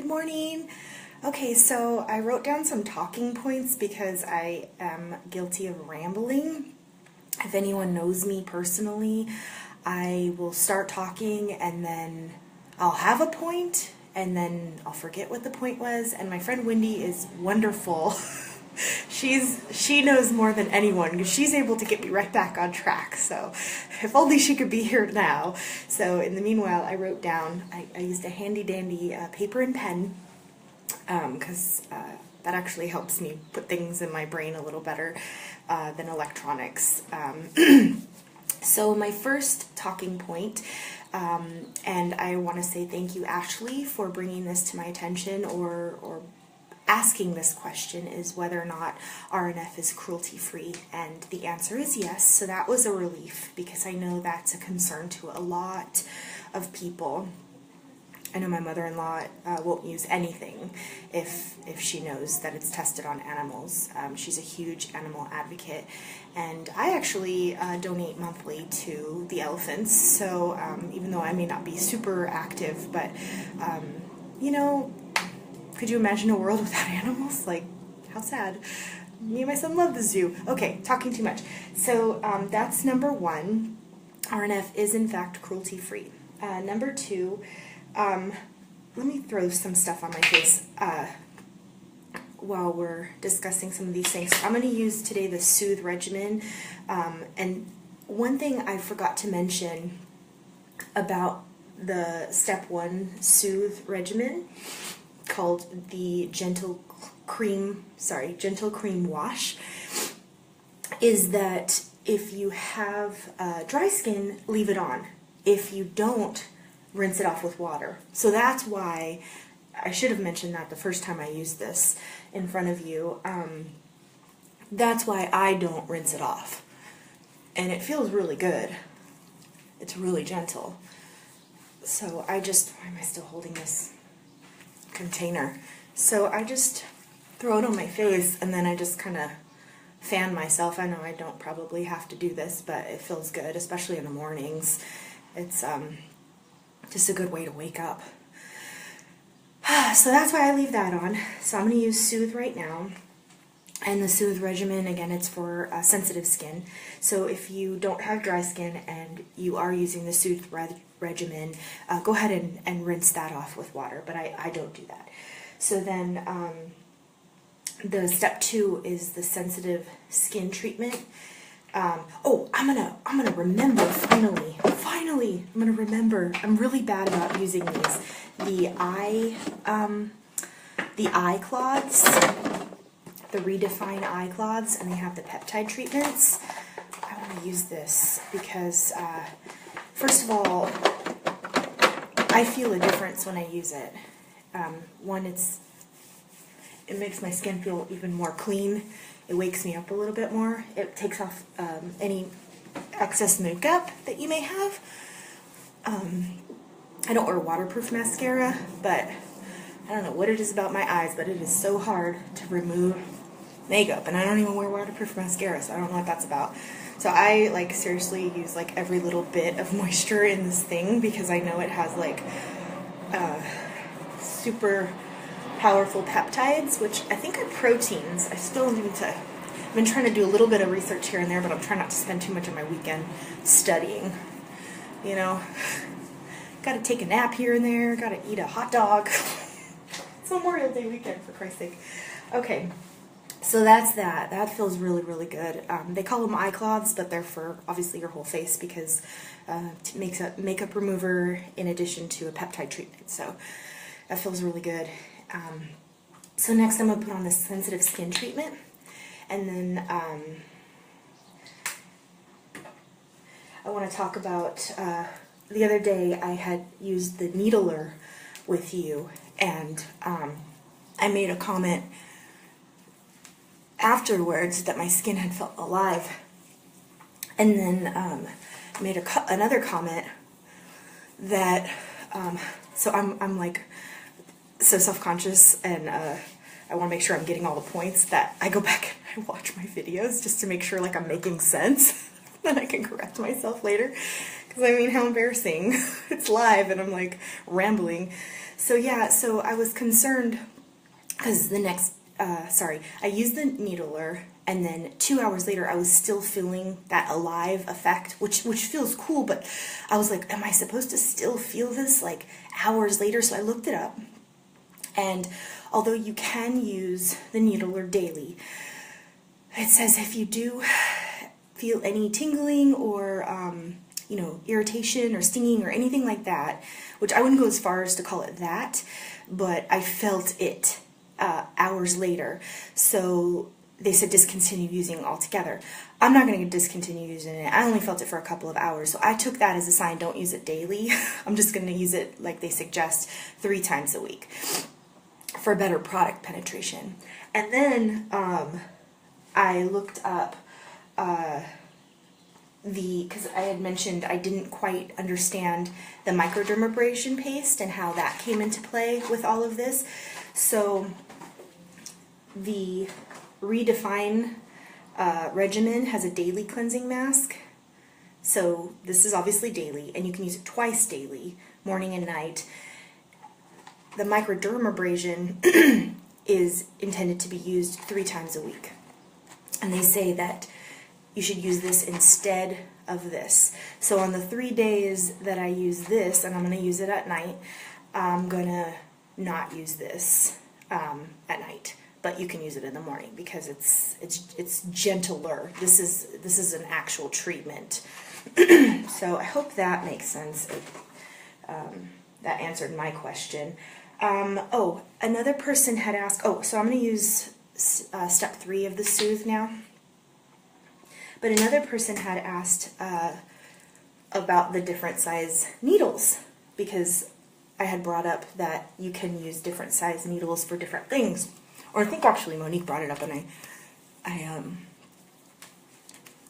Good morning. Okay, so I wrote down some talking points because I am guilty of rambling. If anyone knows me personally, I will start talking and then I'll have a point and then I'll forget what the point was. And my friend Wendy is wonderful. She knows more than anyone because she's able to get me right back on track. So if only she could be here now. So in the meanwhile, I wrote down, I used a handy dandy paper and pen because that actually helps me put things in my brain a little better than electronics. So my first talking point, and I want to say thank you, Ashley, for bringing this to my attention or asking this question, is whether or not RNF is cruelty-free, and the answer is yes. So that was a relief because I know that's a concern to a lot of people. I know my mother-in-law won't use anything if she knows that it's tested on animals. She's a huge animal advocate, and I actually donate monthly to the elephants, so even though I may not be super active, but you know, could you imagine a world without animals? Like, how sad. Me and my son love the zoo. Okay, talking too much. So that's number one. RNF is in fact cruelty-free. Number two, let me throw some stuff on my face while we're discussing some of these things. I'm going to use today the Soothe regimen. And one thing I forgot to mention about the step one Soothe regimen, called the gentle cream wash, is that if you have dry skin, leave it on. If you don't, rinse it off with water. So that's why I should have mentioned that the first time I used this in front of you. That's why I don't rinse it off, and it feels really good. It's really gentle. So why am I still holding this container? So I just throw it on my face and then I just kind of fan myself. I know I don't probably have to do this, but it feels good, especially in the mornings. It's just a good way to wake up. So that's why I leave that on. So I'm going to use Soothe right now. And the Soothe regimen, again, it's for sensitive skin. So if you don't have dry skin and you are using the Soothe regimen, go ahead and rinse that off with water, but I don't do that. So then the step two is the sensitive skin treatment. Oh, I'm gonna remember finally, I'm gonna remember. I'm really bad about using these. The eye cloths, the Redefine eye cloths, and they have the peptide treatments. I want to use this because, first of all, I feel a difference when I use it. One, it makes my skin feel even more clean. It wakes me up a little bit more. It takes off any excess makeup that you may have. I don't wear waterproof mascara, but I don't know what it is about my eyes, but it is so hard to remove makeup, and I don't even wear waterproof mascara, so I don't know what that's about. So I seriously use every little bit of moisture in this thing because I know it has super powerful peptides, which I think are proteins. I still need to, I've been trying to do a little bit of research here and there, but I'm trying not to spend too much of my weekend studying, you know. Gotta take a nap here and there, gotta eat a hot dog. It's Memorial Day weekend, for Christ's sake. Okay, so that's that. That feels really, really good. They call them eye cloths, but they're for obviously your whole face because it makes a makeup remover in addition to a peptide treatment. So that feels really good. So next I'm going to put on the sensitive skin treatment, and then I want to talk about the other day I had used the needler with you, and I made a comment afterwards that my skin had felt alive, and then I made another comment that so I'm like so self-conscious, and I want to make sure I'm getting all the points that I go back and I watch my videos just to make sure I'm making sense. Then I can correct myself later. Because I mean, how embarrassing. It's live and I'm rambling. So yeah, so I was concerned because the next, I used the needler, and then 2 hours later I was still feeling that alive effect, which feels cool, but I was like, am I supposed to still feel this like hours later? So I looked it up, and although you can use the needler daily, it says if you do feel any tingling or irritation or stinging or anything like that, which I wouldn't go as far as to call it that, but I felt it hours later. So they said discontinue using altogether. I'm not going to discontinue using it. I only felt it for a couple of hours, so I took that as a sign, don't use it daily. I'm just going to use it like they suggest 3 times a week for better product penetration. And then I looked up because I had mentioned I didn't quite understand the micro-dermabrasion paste and how that came into play with all of this. So the Redefine regimen has a daily cleansing mask. So this is obviously daily, and you can use it twice daily, morning and night. The micro-dermabrasion is intended to be used 3 times a week. And they say that you should use this instead of this. So on the 3 days that I use this, and I'm going to use it at night, I'm going to not use this at night. But you can use it in the morning because it's gentler. This is an actual treatment. So I hope that makes sense. That answered my question. Oh, another person had asked. Oh, so I'm going to use step 3 of the Soothe now. But another person had asked about the different size needles, because I had brought up that you can use different size needles for different things. Or I think actually Monique brought it up, and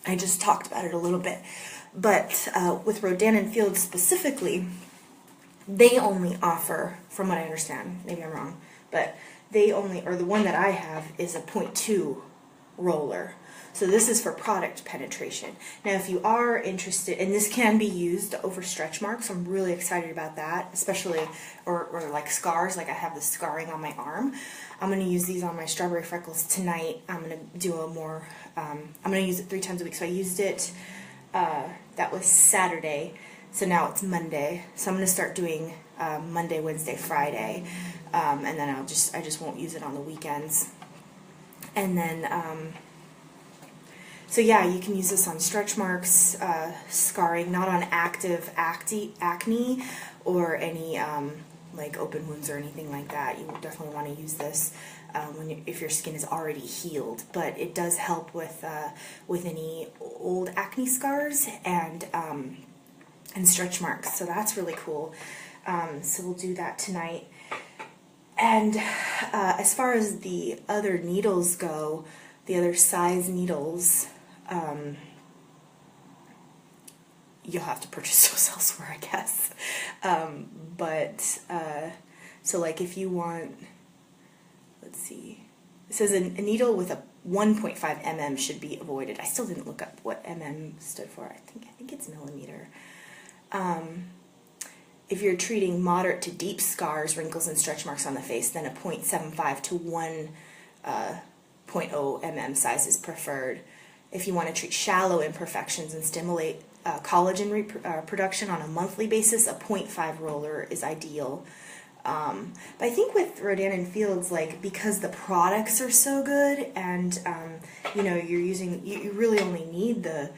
I just talked about it a little bit. But with Rodan and Fields specifically, they only offer, from what I understand, maybe I'm wrong, but they only, or the one that I have is a 0.2 roller. So this is for product penetration. Now if you are interested, and this can be used over stretch marks, I'm really excited about that, especially, or like scars, like I have the scarring on my arm. I'm going to use these on my strawberry freckles tonight. I'm going to do a more, I'm going to use it 3 times a week. So I used it, that was Saturday, so now it's Monday. So I'm going to start doing Monday, Wednesday, Friday, and then I just won't use it on the weekends. And then, so yeah, you can use this on stretch marks, scarring, not on active acne or any like open wounds or anything like that. You definitely want to use this if your skin is already healed. But it does help with any old acne scars and stretch marks. So that's really cool. So we'll do that tonight. And as far as the other needles go, the other size needles, you'll have to purchase those elsewhere, I guess. So like if you want, let's see, it says a needle with a 1.5 mm should be avoided. I still didn't look up what mm stood for. I think it's millimeter. If you're treating moderate to deep scars, wrinkles, and stretch marks on the face, then a 0.75 to 1.0 mm size is preferred. If you want to treat shallow imperfections and stimulate collagen production on a monthly basis, a 0.5 roller is ideal. But I think with Rodan and Fields, like, because the products are so good, and you know, you really only need the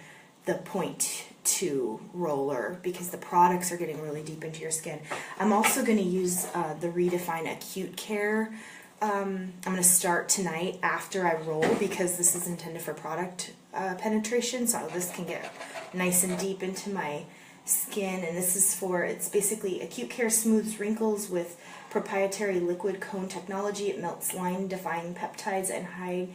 0.2 roller because the products are getting really deep into your skin. I'm also going to use the Redefine Acute Care. I'm going to start tonight after I roll, because this is intended for product penetration, so this can get nice and deep into my skin. And this is for, it's basically Acute Care smooths wrinkles with proprietary liquid cone technology. It melts line-defying peptides and I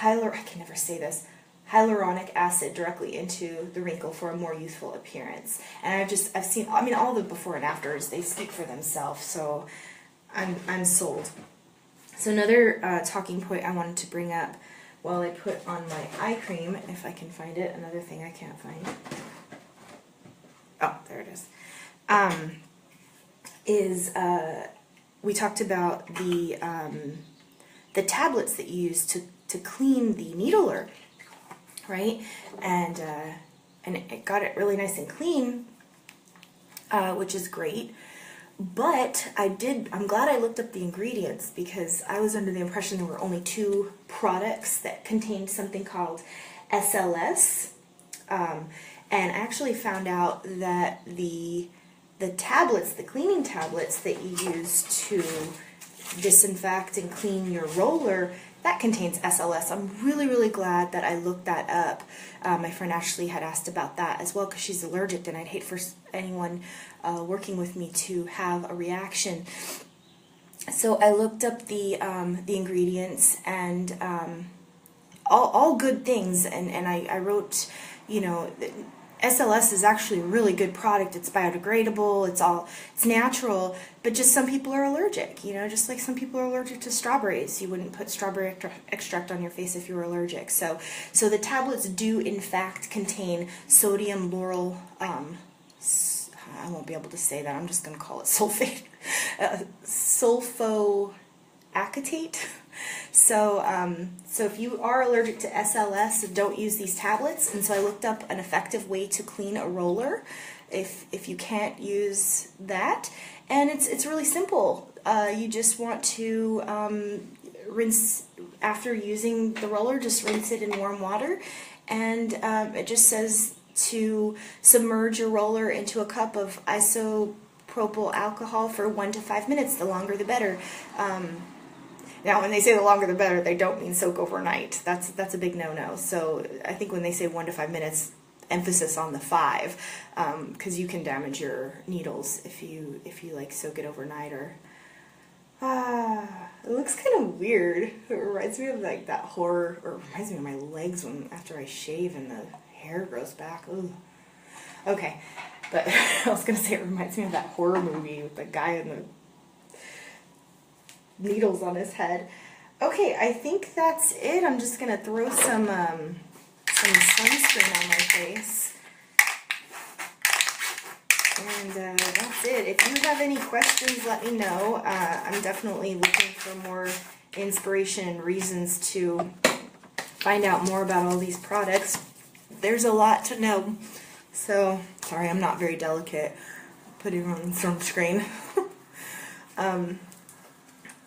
can never say this, hyaluronic acid directly into the wrinkle for a more youthful appearance. And I've seen, I mean, all the before and afters, they speak for themselves, so I'm sold. So another talking point I wanted to bring up while I put on my eye cream, if I can find it, another thing I can't find. Oh, there it is. is we talked about the tablets that you use to clean the needler, right? And it got it really nice and clean, which is great. But I'm glad I looked up the ingredients, because I was under the impression there were only 2 products that contained something called SLS, and I actually found out that the tablets, the cleaning tablets that you use to disinfect and clean your roller, that contains SLS. I'm really, really glad that I looked that up. My friend Ashley had asked about that as well, because she's allergic, and I'd hate for anyone working with me to have a reaction. So I looked up the ingredients, and all good things, and I wrote, you know, SLS is actually a really good product. It's biodegradable, it's natural, but just some people are allergic, you know, just like some people are allergic to strawberries. You wouldn't put strawberry extract on your face if you were allergic. So the tablets do in fact contain sodium lauryl, I won't be able to say that, I'm just going to call it sulfate, sulfoacetate. So if you are allergic to SLS, don't use these tablets. And so I looked up an effective way to clean a roller if you can't use that. And it's really simple. You just want to rinse, after using the roller, just rinse it in warm water. And it just says to submerge your roller into a cup of isopropyl alcohol for 1 to 5 minutes. The longer the better. Now, when they say the longer the better, they don't mean soak overnight. That's a big no-no. So I think when they say 1 to 5 minutes, emphasis on the 5, because you can damage your needles if you like soak it overnight. Or it looks kind of weird. It reminds me of like that horror, or it reminds me of my legs after I shave and the hair grows back. Ooh. Okay, but I was gonna say it reminds me of that horror movie with the guy in the needles on his head. Okay, I think that's it. I'm just gonna throw some sunscreen on my face, and that's it. If you have any questions, let me know. I'm definitely looking for more inspiration and reasons to find out more about all these products. There's a lot to know. So sorry, I'm not very delicate putting on sunscreen.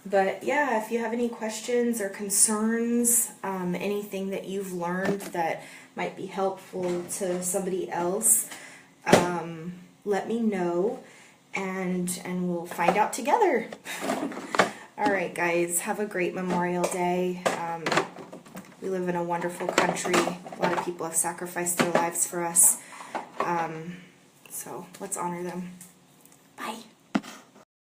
But yeah, if you have any questions or concerns, anything that you've learned that might be helpful to somebody else, let me know, and we'll find out together. Alright guys, have a great Memorial Day. We live in a wonderful country. A lot of people have sacrificed their lives for us. So let's honor them. Bye.